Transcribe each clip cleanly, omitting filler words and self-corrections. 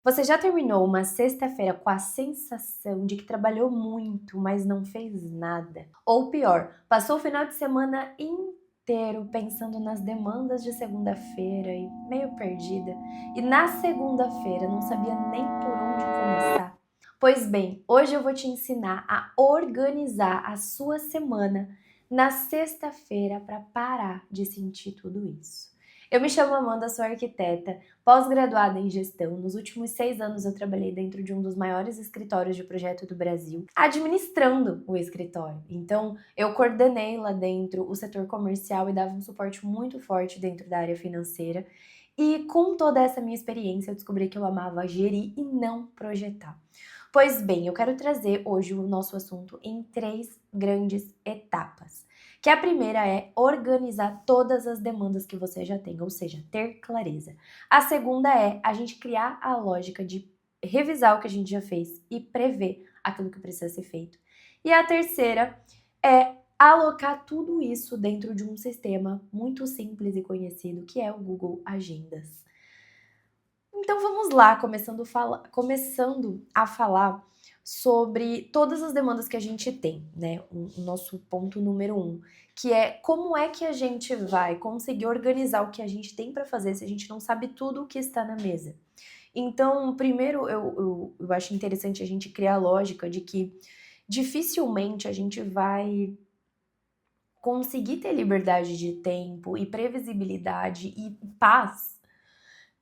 Você já terminou uma sexta-feira com a sensação de que trabalhou muito, mas não fez nada? Ou pior, passou o final de semana inteiro pensando nas demandas de segunda-feira e meio perdida, e na segunda-feira não sabia nem por onde começar? Pois bem, hoje eu vou te ensinar a organizar a sua semana na sexta-feira para parar de sentir tudo isso. Eu me chamo Amanda, sou arquiteta, pós-graduada em gestão. Nos últimos 6 anos eu trabalhei dentro de um dos maiores escritórios de projeto do Brasil, administrando o escritório. Então, eu coordenei lá dentro o setor comercial e dava um suporte muito forte dentro da área financeira. E com toda essa minha experiência, eu descobri que eu amava gerir e não projetar. Pois bem, eu quero trazer hoje o nosso assunto em 3 grandes etapas. Que a primeira é organizar todas as demandas que você já tem, ou seja, ter clareza. A segunda é a gente criar a lógica de revisar o que a gente já fez e prever aquilo que precisa ser feito. E a terceira é alocar tudo isso dentro de um sistema muito simples e conhecido, que é o Google Agendas. Então vamos lá, começando a falar sobre todas as demandas que a gente tem, né? O nosso ponto número 1, que é como é que a gente vai conseguir organizar o que a gente tem para fazer se a gente não sabe tudo o que está na mesa. Então, primeiro eu acho interessante a gente criar a lógica de que dificilmente a gente vai conseguir ter liberdade de tempo e previsibilidade e paz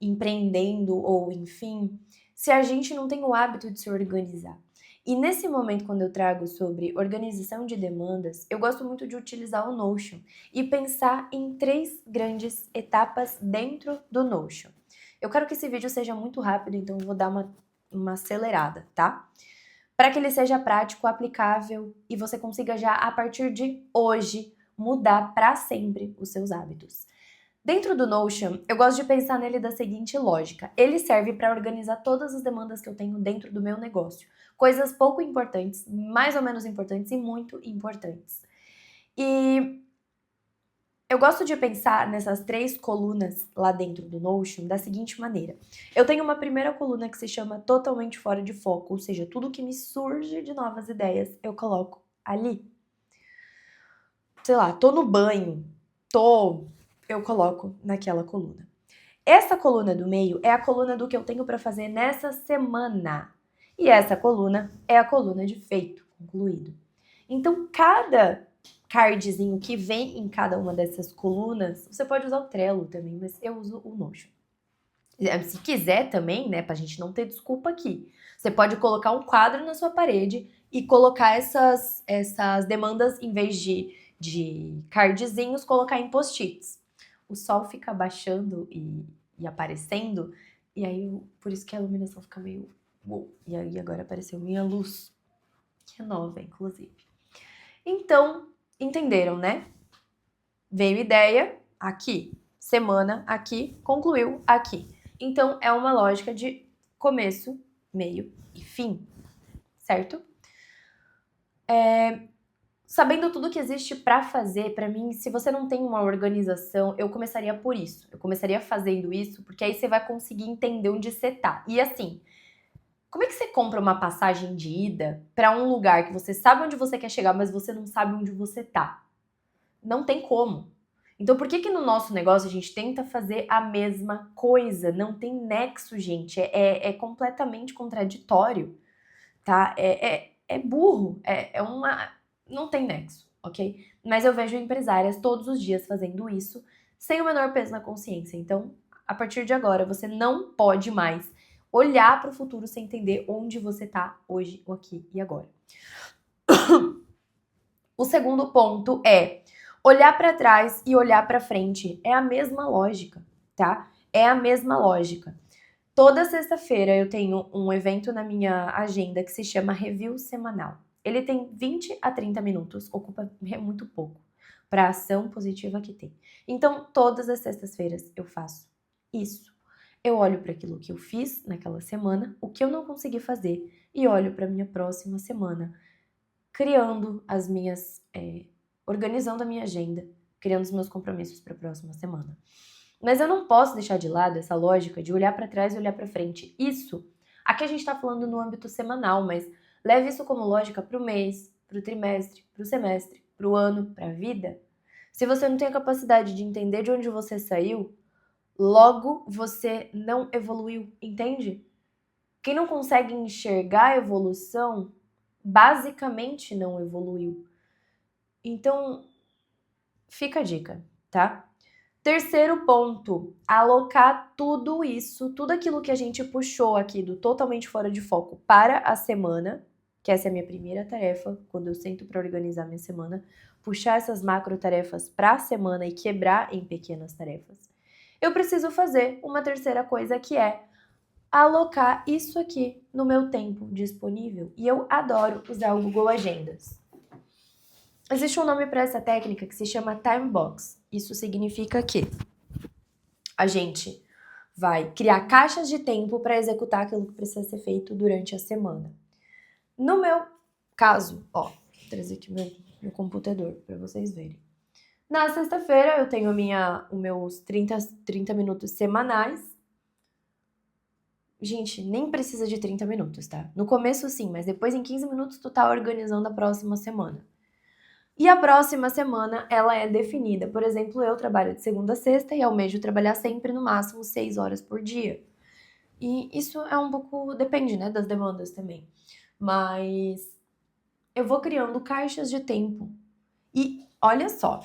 empreendendo ou enfim, se a gente não tem o hábito de se organizar. E nesse momento, quando eu trago sobre organização de demandas, eu gosto muito de utilizar o Notion e pensar em 3 grandes etapas dentro do Notion. Eu quero que esse vídeo seja muito rápido, então eu vou dar uma acelerada, tá? Para que ele seja prático, aplicável e você consiga já, a partir de hoje, mudar para sempre os seus hábitos. Dentro do Notion, eu gosto de pensar nele da seguinte lógica: ele serve para organizar todas as demandas que eu tenho dentro do meu negócio. Coisas pouco importantes, mais ou menos importantes e muito importantes. E eu gosto de pensar nessas 3 colunas lá dentro do Notion da seguinte maneira: eu tenho uma primeira coluna que se chama totalmente fora de foco, ou seja, tudo que me surge de novas ideias eu coloco ali. Sei lá, tô no banho, eu coloco naquela coluna. Essa coluna do meio é a coluna do que eu tenho para fazer nessa semana. E essa coluna é a coluna de feito, concluído. Então, cada cardzinho que vem em cada uma dessas colunas, você pode usar o Trello também, mas eu uso o Notion. Se quiser também, né, pra gente não ter desculpa aqui, você pode colocar um quadro na sua parede e colocar essas demandas, em vez de cardzinhos, colocar em post-its. O sol fica baixando e aparecendo, e aí por isso que a iluminação fica meio... Uou. E aí agora apareceu minha luz, que é nova, inclusive. Então, entenderam, né? Veio ideia aqui, semana aqui, concluiu aqui. Então, é uma lógica de começo, meio e fim, certo? Sabendo tudo que existe para fazer, para mim, se você não tem uma organização, eu começaria por isso. Eu começaria fazendo isso, porque aí você vai conseguir entender onde você tá. E assim, como é que você compra uma passagem de ida para um lugar que você sabe onde você quer chegar, mas você não sabe onde você tá? Não tem como. Então, por que que no nosso negócio a gente tenta fazer a mesma coisa? Não tem nexo, gente. É completamente contraditório, tá? É burro. Não tem nexo, ok? Mas eu vejo empresárias todos os dias fazendo isso sem o menor peso na consciência. Então, a partir de agora, você não pode mais olhar para o futuro sem entender onde você tá hoje, o aqui e agora. O segundo ponto é olhar para trás e olhar para frente. É a mesma lógica, tá? É a mesma lógica. Toda sexta-feira eu tenho um evento na minha agenda que se chama Review Semanal. Ele tem 20 a 30 minutos, ocupa muito pouco para a ação positiva que tem. Então, todas as sextas-feiras eu faço isso. Eu olho para aquilo que eu fiz naquela semana, o que eu não consegui fazer, e olho para a minha próxima semana, criando organizando a minha agenda, criando os meus compromissos para a próxima semana. Mas eu não posso deixar de lado essa lógica de olhar para trás e olhar para frente. Isso, aqui a gente está falando no âmbito semanal, mas leve isso como lógica para o mês, para o trimestre, para o semestre, para o ano, para a vida. Se você não tem a capacidade de entender de onde você saiu, logo você não evoluiu, entende? Quem não consegue enxergar a evolução, basicamente não evoluiu. Então, fica a dica, tá? Terceiro ponto, alocar tudo isso, tudo aquilo que a gente puxou aqui do totalmente fora de foco para a semana, que essa é a minha primeira tarefa, quando eu sento para organizar minha semana, puxar essas macro tarefas para a semana e quebrar em pequenas tarefas. Eu preciso fazer uma terceira coisa que é alocar isso aqui no meu tempo disponível. E eu adoro usar o Google Agendas. Existe um nome para essa técnica que se chama Time Box. Isso significa que a gente vai criar caixas de tempo para executar aquilo que precisa ser feito durante a semana. No meu caso, vou trazer aqui meu computador para vocês verem. Na sexta-feira eu tenho os meus 30 minutos semanais. Gente, nem precisa de 30 minutos, tá? No começo sim, mas depois em 15 minutos tu tá organizando a próxima semana. E a próxima semana, ela é definida. Por exemplo, eu trabalho de segunda a sexta e almejo trabalhar sempre no máximo 6 horas por dia. E isso é um pouco... depende, né, das demandas também. Mas eu vou criando caixas de tempo. E olha só,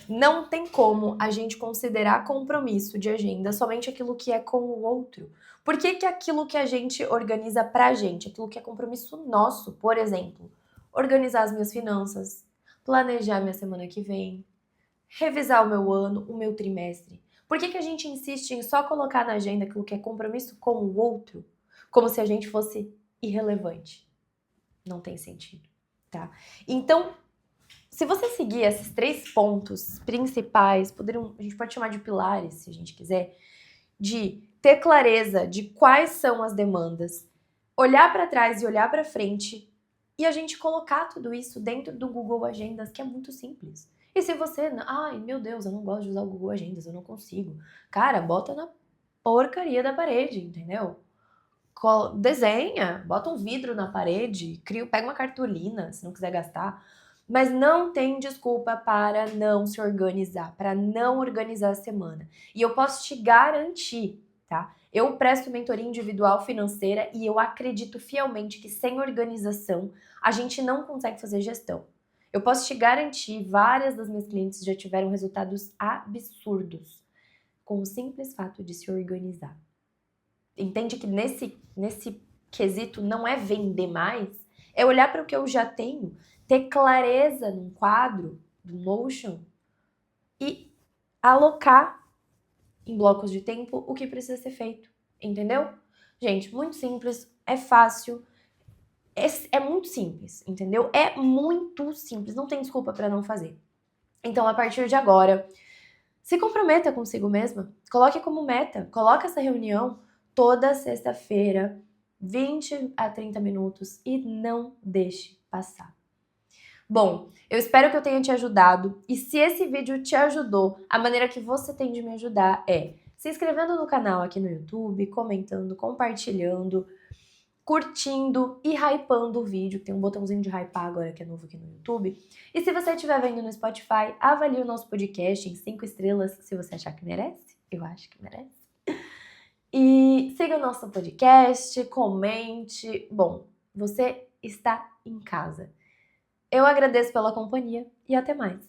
não tem como a gente considerar compromisso de agenda somente aquilo que é com o outro. Por que que aquilo que a gente organiza pra gente, aquilo que é compromisso nosso, por exemplo, organizar as minhas finanças, planejar minha semana que vem, revisar o meu ano, o meu trimestre. Por que que a gente insiste em só colocar na agenda aquilo que é compromisso com o outro, como se a gente fosse irrelevante? Não tem sentido, tá? Então, se você seguir esses 3 pontos principais, a gente pode chamar de pilares, se a gente quiser, de ter clareza de quais são as demandas, olhar para trás e olhar para frente, e a gente colocar tudo isso dentro do Google Agendas, que é muito simples. E se você, ai meu Deus, eu não gosto de usar o Google Agendas, eu não consigo. Cara, bota na porcaria da parede, entendeu? Desenha, bota um vidro na parede, pega uma cartolina, se não quiser gastar. Mas não tem desculpa para não se organizar, para não organizar a semana. E eu posso te garantir, tá? Eu presto mentoria individual financeira e eu acredito fielmente que sem organização a gente não consegue fazer gestão. Eu posso te garantir, várias das minhas clientes já tiveram resultados absurdos com o simples fato de se organizar. Entende que nesse quesito não é vender mais, é olhar para o que eu já tenho, ter clareza num quadro, do Notion, e alocar em blocos de tempo o que precisa ser feito, entendeu? Gente, muito simples, é fácil, é muito simples, entendeu? É muito simples, não tem desculpa para não fazer. Então, a partir de agora, se comprometa consigo mesma, coloque como meta, coloque essa reunião toda sexta-feira, 20 a 30 minutos e não deixe passar. Bom, eu espero que eu tenha te ajudado e se esse vídeo te ajudou, a maneira que você tem de me ajudar é se inscrevendo no canal aqui no YouTube, comentando, compartilhando, curtindo e hypando o vídeo. Tem um botãozinho de hypar agora que é novo aqui no YouTube. E se você estiver vendo no Spotify, avalie o nosso podcast em 5 estrelas se você achar que merece. Eu acho que merece. E siga o nosso podcast, comente. Bom, você está em casa. Eu agradeço pela companhia e até mais.